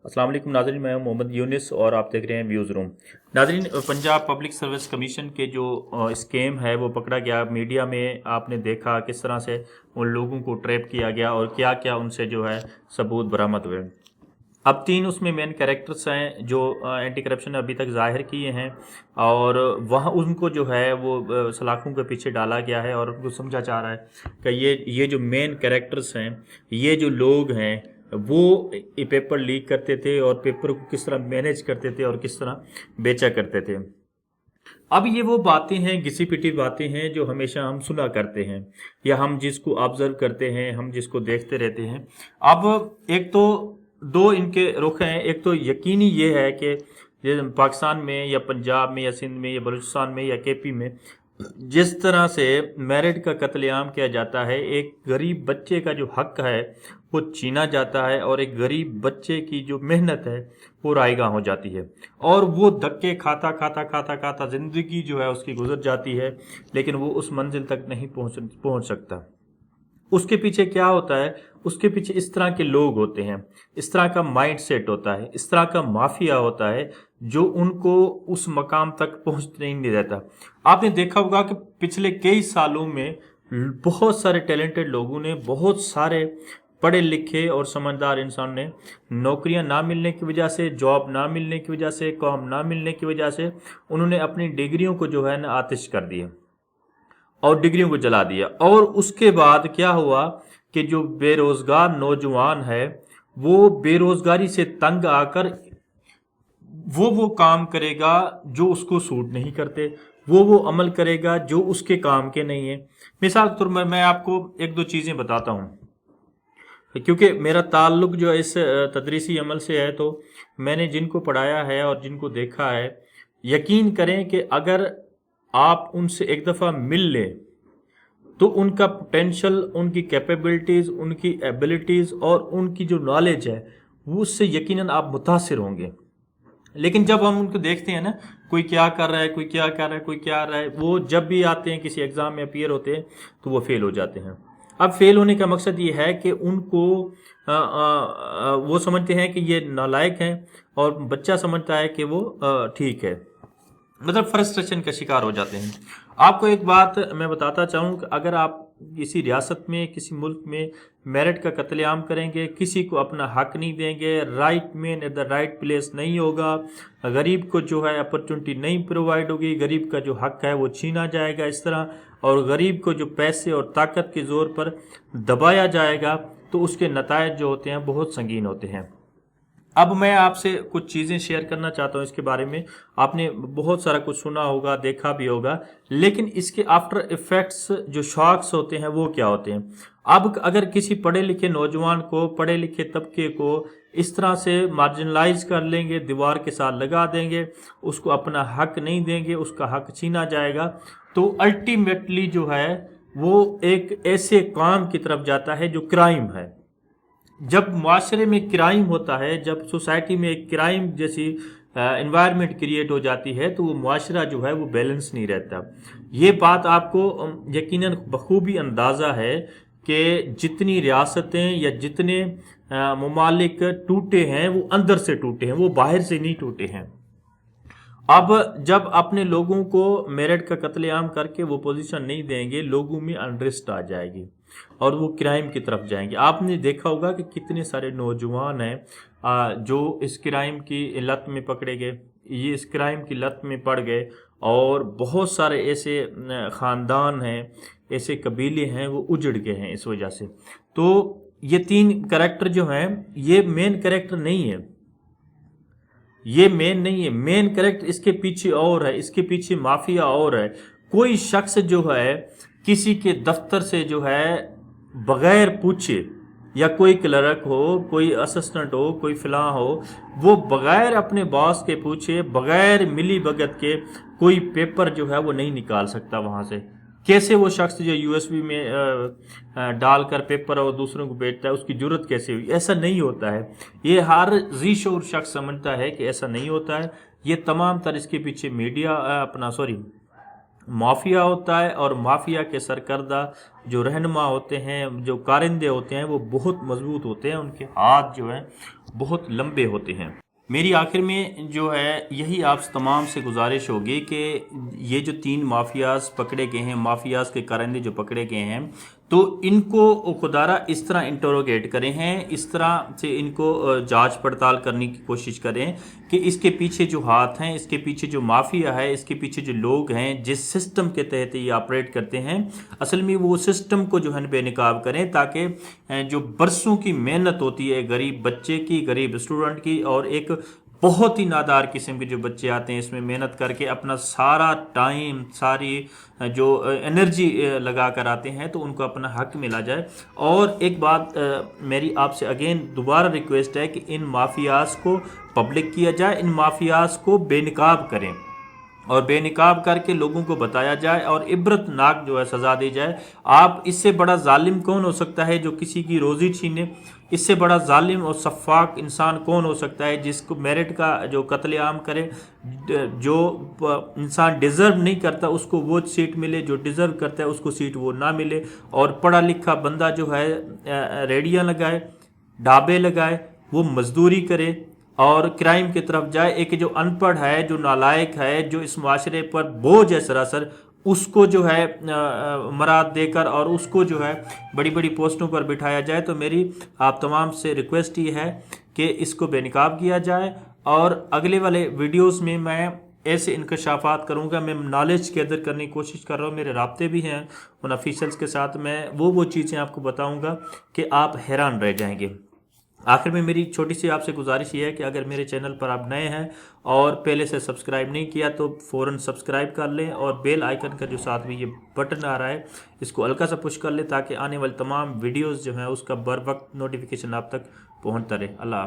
अस्सलाम वालेकुम नाज़रीन, मैं हूं मोहम्मद यूनिस और आप देख रहे हैं व्यूज़ रूम। नाज़रीन, पंजाब पब्लिक सर्विस कमीशन के जो स्कैम है वो पकड़ा गया। मीडिया में आपने देखा किस तरह से उन लोगों को ट्रैप किया गया और क्या क्या उनसे जो है सबूत बरामद हुए। अब 3 उसमें मेन कैरेक्टर्स हैं जो एंटी करप्शन ने अभी तक ज़ाहिर किए हैं और वहाँ उनको जो है वो सलाखों के पीछे डाला गया है और उनको समझा जा रहा है कि ये जो मेन कैरेक्टर्स हैं, ये जो लोग हैं, वो ये पेपर लीक करते थे और पेपर को किस तरह मैनेज करते थे और किस तरह बेचा करते थे। अब ये वो बातें हैं, घिसी पिटी बातें हैं जो हमेशा हम सुना करते हैं या हम जिसको ऑब्जर्व करते हैं, हम जिसको देखते रहते हैं। अब एक तो दो इनके रुख हैं। एक तो यकीनी ये है कि पाकिस्तान में या पंजाब में या सिंध में या बलूचिस्तान में या केपी में जिस तरह से मेरिट का कत्लेआम किया जाता है, एक गरीब बच्चे का जो हक है वो छीना जाता है और एक गरीब बच्चे की जो मेहनत है वो रायगा हो जाती है और वो धक्के खाता खाता खाता खाता ज़िंदगी जो है उसकी गुजर जाती है, लेकिन वो उस मंजिल तक नहीं पहुंच सकता। उसके पीछे क्या होता है? उसके पीछे इस तरह के लोग होते हैं, इस तरह का माइंड सेट होता है, इस तरह का माफिया होता है जो उनको उस मकाम तक पहुंचने नहीं देता। आपने देखा होगा कि पिछले कई सालों में बहुत सारे टैलेंटेड लोगों ने, बहुत सारे पढ़े लिखे और समझदार इंसान ने नौकरियां ना मिलने की वजह से, जॉब ना मिलने की वजह से, काम ना मिलने की वजह से उन्होंने अपनी डिग्रियों को जो है ना आतिश कर दिया और डिग्रियों को जला दिया। और उसके बाद क्या हुआ कि जो बेरोजगार नौजवान है वो बेरोजगारी से तंग आकर वो काम करेगा जो उसको सूट नहीं करते, वो अमल करेगा जो उसके काम के नहीं है। मिसाल के तौर पर मैं आपको एक दो चीज़ें बताता हूँ, क्योंकि मेरा ताल्लुक जो है इस तदरीसी अमल से है, तो मैंने जिनको पढ़ाया है और जिनको देखा है, यकीन करें कि अगर आप उनसे एक दफ़ा मिल लें तो उनका पोटेंशियल, उनकी कैपेबिलिटीज़, उनकी एबिलिटीज़ और उनकी जो नॉलेज है वो उससे यकीनन आप मुतासिर होंगे। लेकिन जब हम उनको देखते हैं ना, कोई क्या कर रहा है, कोई क्या कर रहा है, कोई क्या रहा है, वो जब भी आते हैं किसी एग्ज़ाम में अपीयर होते हैं तो वो फेल हो जाते हैं। अब फेल होने का मकसद ये है कि उनको वो समझते हैं कि ये नालायक हैं और बच्चा समझता है कि वो ठीक है, मतलब फ्रस्ट्रेशन का शिकार हो जाते हैं। आपको एक बात मैं बताता चाहूँ कि अगर आप किसी रियासत में, किसी मुल्क में मेरिट का कत्लेआम करेंगे, किसी को अपना हक नहीं देंगे, right man at the right place नहीं होगा, गरीब को जो है अपॉर्चुनिटी नहीं प्रोवाइड होगी, गरीब का जो हक है वो छीना जाएगा इस तरह, और गरीब को जो पैसे और ताकत के ज़ोर पर दबाया जाएगा, तो उसके नतायज जो होते हैं बहुत संगीन होते हैं। अब मैं आपसे कुछ चीज़ें शेयर करना चाहता हूँ इसके बारे में। आपने बहुत सारा कुछ सुना होगा, देखा भी होगा, लेकिन इसके आफ्टर इफ़ेक्ट्स जो शॉक्स होते हैं वो क्या होते हैं। अब अगर किसी पढ़े लिखे नौजवान को, पढ़े लिखे तबके को इस तरह से मार्जिनलाइज कर लेंगे, दीवार के साथ लगा देंगे, उसको अपना हक नहीं देंगे, उसका हक छीना जाएगा, तो अल्टीमेटली जो है वो एक ऐसे काम की तरफ जाता है जो क्राइम है। जब माशरे में क्राइम होता है, जब सोसाइटी में एक क्राइम जैसी एनवायरनमेंट क्रिएट हो जाती है, तो वो मुआशरा जो है वो बैलेंस नहीं रहता। ये बात आपको यकीनन बखूबी अंदाज़ा है कि जितनी रियासतें या जितने ममालिक टूटे हैं वो अंदर से टूटे हैं, वो बाहर से नहीं टूटे हैं। अब जब अपने लोगों को मेरिट का कत्लेआम करके वो पोजीशन नहीं देंगे, लोगों में अनरेस्ट आ जाएगी और वो क्राइम की तरफ जाएंगे। आपने देखा होगा कि कितने सारे नौजवान हैं जो इस क्राइम की लत में पकड़े गए, ये इस क्राइम की लत में पड़ गए, और बहुत सारे ऐसे ख़ानदान हैं, ऐसे कबीले हैं वो उजड़ गए हैं इस वजह से। तो ये 3 कैरेक्टर जो हैं ये मेन कैरेक्टर नहीं है, ये मेन नहीं है। मेन कैरेक्टर इसके पीछे और है, इसके पीछे माफिया और है। कोई शख्स जो है किसी के दफ्तर से जो है बगैर पूछे, या कोई क्लर्क हो, कोई असिस्टेंट हो, कोई फिलां हो, वो बगैर अपने बॉस के पूछे, बगैर मिली भगत के कोई पेपर जो है वो नहीं निकाल सकता वहाँ से। कैसे वो शख्स जो यूएसबी में डालकर पेपर और दूसरों को बेचता है, उसकी जरूरत कैसे हुई? ऐसा नहीं होता है। ये हर ज़ी-शऊर शख्स समझता है कि ऐसा नहीं होता है। ये तमाम तर इसके पीछे मीडिया माफिया होता है, और माफिया के सरकर्दा जो रहनुमा होते हैं, जो कारिंदे होते हैं, वो बहुत मजबूत होते हैं, उनके हाथ जो है बहुत लंबे होते हैं। मेरी आखिर में जो है यही आप तमाम से गुजारिश होगी कि ये जो 3 माफियाज पकड़े गए हैं, माफियाज के कारिंदे जो पकड़े गए हैं, तो इनको खुदारा इस तरह इंटरोगेट करें हैं, इस तरह से इनको जांच पड़ताल करने की कोशिश करें कि इसके पीछे जो हाथ हैं, इसके पीछे जो माफिया है, इसके पीछे जो लोग हैं, जिस सिस्टम के तहत ये ऑपरेट करते हैं, असल में वो सिस्टम को जो है बेनकाब करें, ताकि जो बरसों की मेहनत होती है गरीब बच्चे की, गरीब स्टूडेंट की, और एक बहुत ही नादार किस्म के जो बच्चे आते हैं इसमें मेहनत करके अपना सारा टाइम, सारी जो एनर्जी लगा कर आते हैं, तो उनको अपना हक मिला जाए। और एक बात मेरी आपसे अगेन दोबारा रिक्वेस्ट है कि इन माफियाज को पब्लिक किया जाए, इन माफियाज को बेनकाब करें, और बेनकाब करके लोगों को बताया जाए और इबरतनाक जो है सज़ा दी जाए। आप इससे बड़ा जालिम कौन हो सकता है जो किसी की रोज़ी छीने? इससे बड़ा जालिम और सफाक इंसान कौन हो सकता है जिसको मेरिट का जो कत्लेआम करे? जो इंसान डिज़र्व नहीं करता उसको वो सीट मिले, जो डिज़र्व करता है उसको सीट वो ना मिले। और पढ़ा लिखा बंदा जो है रेडियाँ लगाए, ढाबे लगाए, वो मजदूरी करे और क्राइम की तरफ जाए। एक जो अनपढ़ है, जो नालायक है, जो इस माशरे पर बोझ है सरासर, उसको जो है मराद देकर और उसको जो है बड़ी बड़ी पोस्टों पर बिठाया जाए। तो मेरी आप तमाम से रिक्वेस्ट ये है कि इसको बेनकाब किया जाए। और अगले वाले वीडियोस में मैं ऐसे इंकशाफात करूँगा, मैं नॉलेज गैदर करने की कोशिश कर रहा हूँ, मेरे राब्ते भी हैं उन ऑफिशियल्स के साथ। मैं वो चीज़ें आपको बताऊँगा कि आप हैरान रह जाएंगे। आखिर में मेरी छोटी सी आपसे गुजारिश ये है कि अगर मेरे चैनल पर आप नए हैं और पहले से सब्सक्राइब नहीं किया तो फ़ौरन सब्सक्राइब कर लें, और बेल आइकन का जो साथ में ये बटन आ रहा है इसको हल्का सा पुश कर लें, ताकि आने वाली तमाम वीडियोस जो हैं उसका बर वक्त नोटिफिकेशन आप तक पहुंचता रहे। अल्लाह।